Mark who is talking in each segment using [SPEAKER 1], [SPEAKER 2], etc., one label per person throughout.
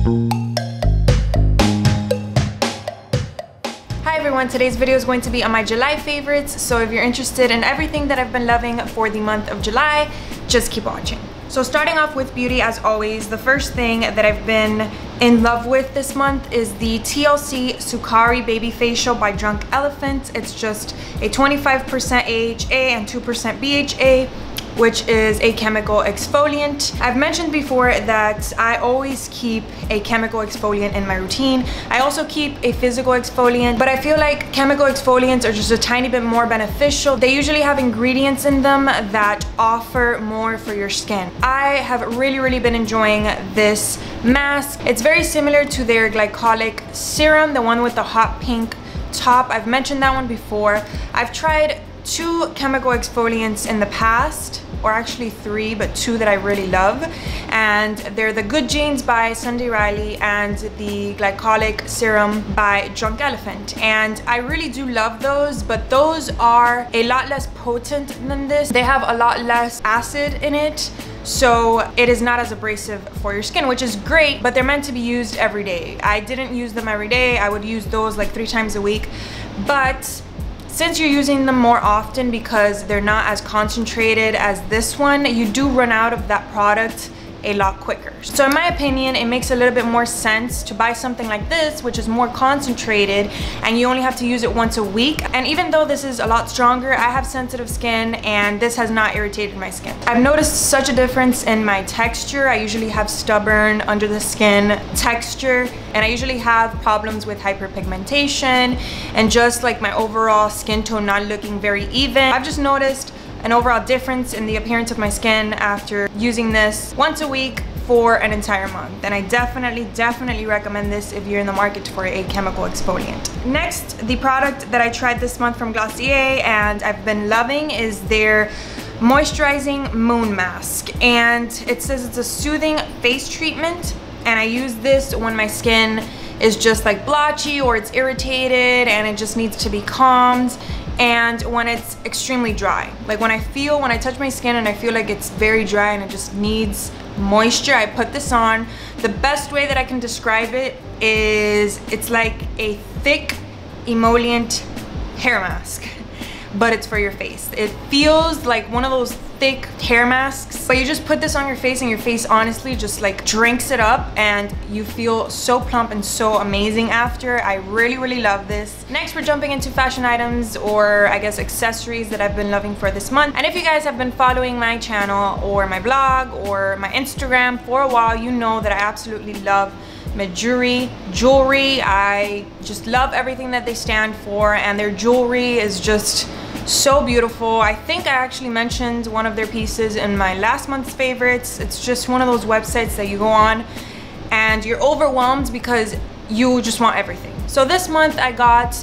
[SPEAKER 1] Hi everyone, today's video is going to be on my July favorites, so if you're interested in everything that I've been loving for the month of July, just keep watching. So starting off with beauty, as always, the first thing that I've been in love with this month is the TLC Sukari Baby Facial by Drunk Elephant. It's just a 25% AHA and 2% BHA, which is a chemical exfoliant. I've mentioned before that I always keep a chemical exfoliant in my routine. I also keep a physical exfoliant, but I feel like chemical exfoliants are just a tiny bit more beneficial. They usually have ingredients in them that offer more for your skin. I have really been enjoying this mask. It's very similar to their glycolic serum, the one with the hot pink top. I've mentioned that one before. I've tried 2 chemical exfoliants in the past, or actually 3, but 2 that I really love, and they're the Good Genes by Sunday Riley and the glycolic serum by Drunk Elephant, and I really do love those, but those are a lot less potent than this. They have a lot less acid in it, so it is not as abrasive for your skin, which is great, but they're meant to be used every day. I didn't use them every day. I would use those like 3 times a week, but since you're using them more often because they're not as concentrated as this one, you do run out of that product a lot quicker. So in my opinion, it makes a little bit more sense to buy something like this, which is more concentrated and you only have to use it once a week. And even though this is a lot stronger, I have sensitive skin and this has not irritated my skin. I've noticed such a difference in my texture. I usually have stubborn under the skin texture, and I usually have problems with hyperpigmentation and just like my overall skin tone not looking very even. I've just noticed an overall difference in the appearance of my skin after using this once a week for an entire month, and I definitely recommend this if you're in the market for a chemical exfoliant. Next, the product that I tried this month from Goss Va and I've been loving is their moisturizing moon mask, and it says it's a soothing face treatment, and I use this when my skin is just like blotchy or it's irritated and it just needs to be calmed, and when it's extremely dry. Like when I touch my skin and I feel like it's very dry and it just needs moisture, I put this on. The best way that I can describe it is it's like a thick emollient hair mask, but it's for your face. It feels like one of those thick hair masks, but you just put this on your face and your face honestly just like drinks it up and you feel so plump and so amazing after. I really love this. Next, we're jumping into fashion items, or I guess accessories that I've been loving for this month. And if you guys have been following my channel or my blog or my Instagram for a while, you know that I absolutely love Gemary jewelry. I just love everything that they stand for, and their jewelry is just so beautiful. I think I actually mentioned one of their pieces in my last month's favorites. It's just one of those websites that you go on and you're overwhelmed because you just want everything. So this month I got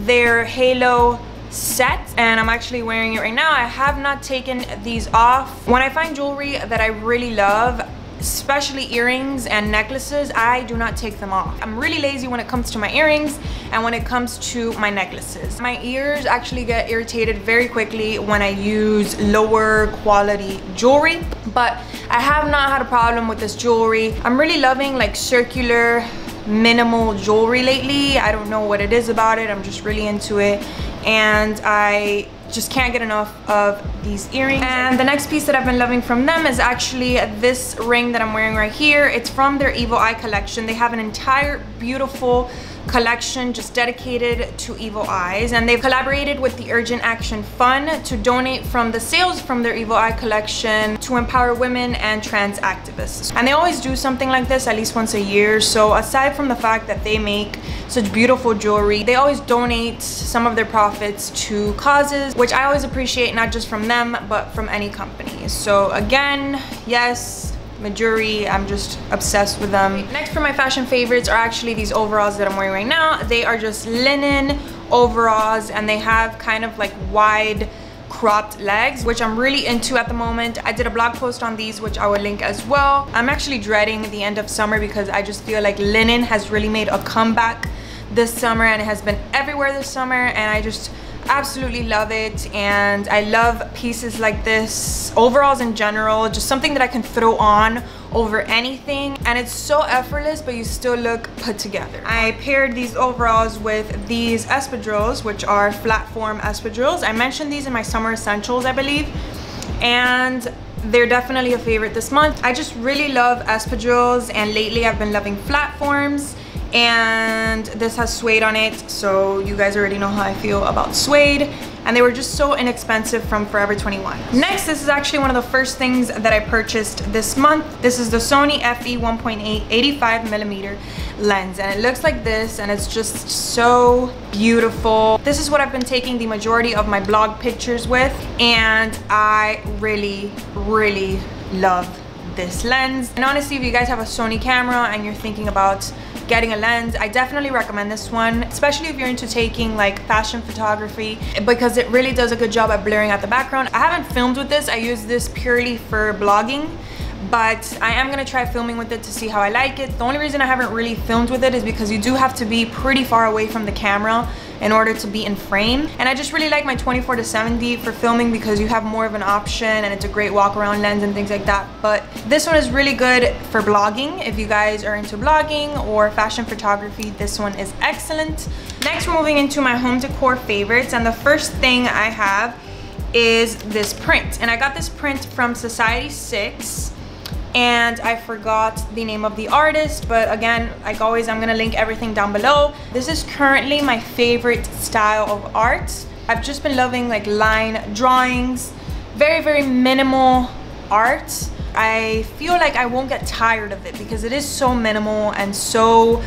[SPEAKER 1] their halo set and I'm actually wearing it right now. I have not taken these off. When I find jewelry that I really love, especially earrings and necklaces, I do not take them off. I'm really lazy when it comes to my earrings and when it comes to my necklaces. My ears actually get irritated very quickly when I use lower quality jewelry, but I have not had a problem with this jewelry. I'm really loving like circular minimal jewelry lately. I don't know what it is about it. I'm just really into it, and I just can't get enough of these earrings. And the next piece that I've been loving from them is actually this ring that I'm wearing right here. It's from their Evil Eye collection. They have an entire beautiful collection just dedicated to evil eyes, and they've collaborated with the Urgent Action Fund to donate from the sales from their Evil Eye collection to empower women and trans activists. And they always do something like this at least once a year. So aside from the fact that they make such beautiful jewelry, they always donate some of their profits to causes, which I always appreciate, not just from them but from any company. So again, yes, Gemary, I'm just obsessed with them. Next, for my fashion favorites are actually these overalls that I'm wearing right now. They are just linen overalls and they have kind of like wide cropped legs, which I'm really into at the moment. I did a blog post on these, which I will link as well. I'm actually dreading the end of summer because I just feel like linen has really made a comeback this summer, and it has been everywhere this summer, and I just absolutely love it. And I love pieces like this, overalls in general, just something that I can throw on over anything, and it's so effortless, but you still look put together. I paired these overalls with these espadrilles, which are flat form espadrilles. I mentioned these in my summer essentials, I believe, and they're definitely a favorite this month. I just really love espadrilles, and lately I've been loving flat forms, and this has suede on it, so you guys already know how I feel about suede, and they were just so inexpensive from Forever 21. Next, this is actually one of the first things that I purchased this month. This is the Sony FE 1.8 85mm lens, and it looks like this, and it's just so beautiful. This is what I've been taking the majority of my blog pictures with, and I really love this lens. And honestly, if you guys have a Sony camera and you're thinking about getting a lens, I definitely recommend this one, especially if you're into taking like fashion photography, because it really does a good job at blurring out the background. I haven't filmed with this. I use this purely for blogging, but I am gonna try filming with it to see how I like it. The only reason I haven't really filmed with it is because you do have to be pretty far away from the camera in order to be in frame, and I just really like my 24-70 for filming because you have more of an option, and it's a great walk around lens and things like that. But this one is really good for blogging. If you guys are into blogging or fashion photography, this one is excellent. Next, we're moving into my home decor favorites, and the first thing I have is this print, and I got this print from Society 6, and I forgot the name of the artist, but again, like always, I'm gonna link everything down below. This is currently my favorite style of art. I've just been loving like line drawings, very minimal art. I feel like I won't get tired of it because it is so minimal and so,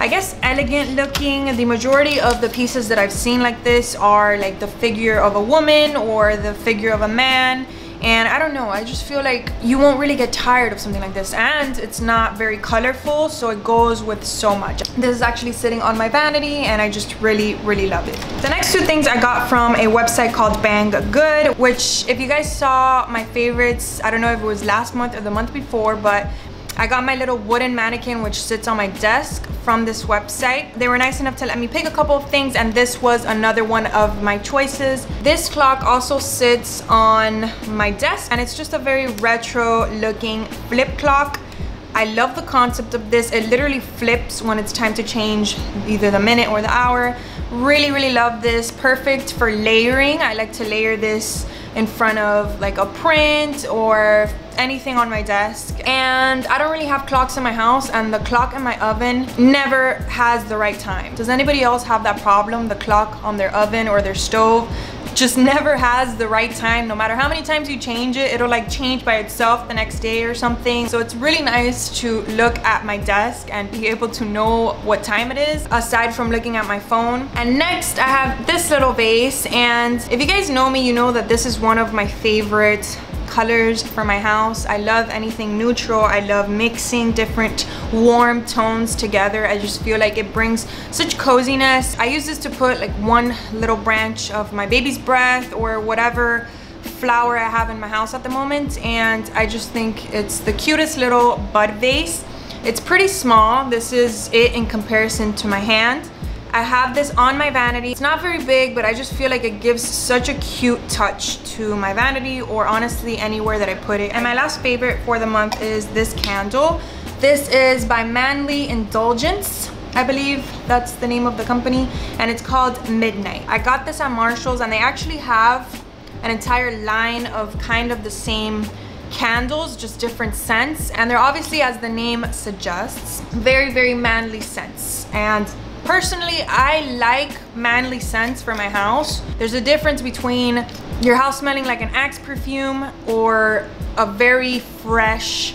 [SPEAKER 1] I guess, elegant looking. The majority of the pieces that I've seen like this are like the figure of a woman or the figure of a man, and I don't know, I just feel like you won't really get tired of something like this, and it's not very colorful, so it goes with so much. This is actually sitting on my vanity, and I just really love it. The next two things I got from a website called Bang Good, which if you guys saw my favorites, I don't know if it was last month or the month before, but I got my little wooden mannequin which sits on my desk from this website. They were nice enough to let me pick a couple of things, and this was another one of my choices. This clock also sits on my desk, and it's just a very retro looking flip clock. I love the concept of this. It literally flips when it's time to change either the minute or the hour. Really love this. Perfect for layering. I like to layer this in front of like a print or anything on my desk. And I don't really have clocks in my house, and the clock in my oven never has the right time. Does anybody else have that problem? The clock on their oven or their stove just never has the right time. No matter how many times you change it, it'll like change by itself the next day or something. So it's really nice to look at my desk and be able to know what time it is aside from looking at my phone. And next, I have this little vase, and if you guys know me, you know that this is one of my favorite colors for my house. I love anything neutral. I love mixing different warm tones together. I just feel like it brings such coziness. I use this to put like one little branch of my baby's breath or whatever flower I have in my house at the moment, and I just think it's the cutest little bud vase. It's pretty small. This is it in comparison to my hand. I have this on my vanity. It's not very big, but I just feel like it gives such a cute touch to my vanity, or honestly anywhere that I put it. And my last favorite for the month is this candle. This is by Manly Indulgence. I believe that's the name of the company, and it's called Midnight. I got this at Marshall's, and they actually have an entire line of kind of the same candles, just different scents, and they're obviously, as the name suggests, very manly scents. And personally, I like manly scents for my house. There's a difference between your house smelling like an Axe perfume or a very fresh,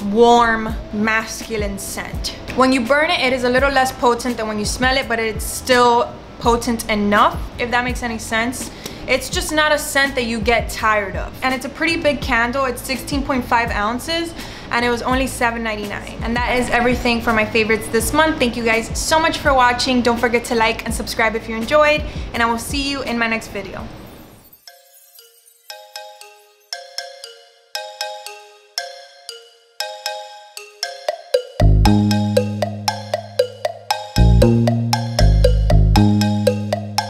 [SPEAKER 1] warm, masculine scent. When you burn it, it is a little less potent than when you smell it, but it's still potent enough, if that makes any sense. It's just not a scent that you get tired of. And it's a pretty big candle. It's 16.5 ounces, and it was only $7.99. And that is everything for my favorites this month. Thank you guys so much for watching. Don't forget to like and subscribe if you enjoyed, and I will see you in my next video.